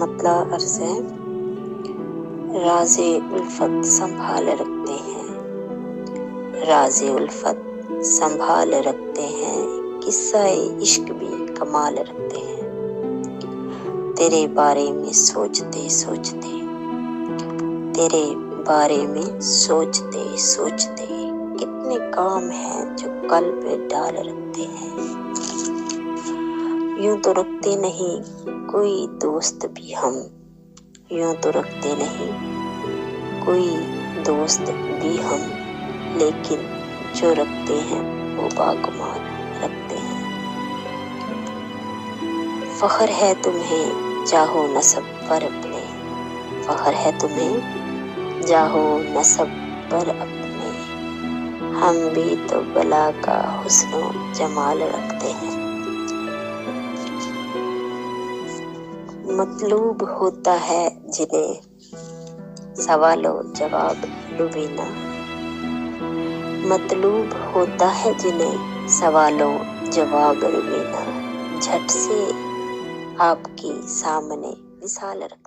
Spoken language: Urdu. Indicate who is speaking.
Speaker 1: مطلع عرض ہے، راز الفت سنبھال رکھتے ہیں، راز الفت سنبھال رکھتے ہیں، قصہ عشق بھی کمال رکھتے ہیں۔ تیرے بارے میں سوچتے سوچتے، تیرے بارے میں سوچتے سوچتے، کتنے کام ہیں جو قلب ڈال رکھتے ہیں۔ یوں تو رکھتے نہیں کوئی دوست بھی ہم، یوں تو رکھتے نہیں کوئی دوست بھی ہم، لیکن جو رکھتے ہیں وہ باکمال رکھتے ہیں۔ فخر ہے تمہیں جاہو نسب پر اپنے، فخر ہے تمہیں جاہو نسب پر اپنے، ہم بھی تو بلا کا حسن و جمال رکھتے ہیں۔ مطلوب ہوتا ہے جنہیں سوال و جواب لبینا، مطلوب ہوتا ہے جنہیں سوال و جواب لبینا، جھٹ سے آپ کے سامنے مثال رکھ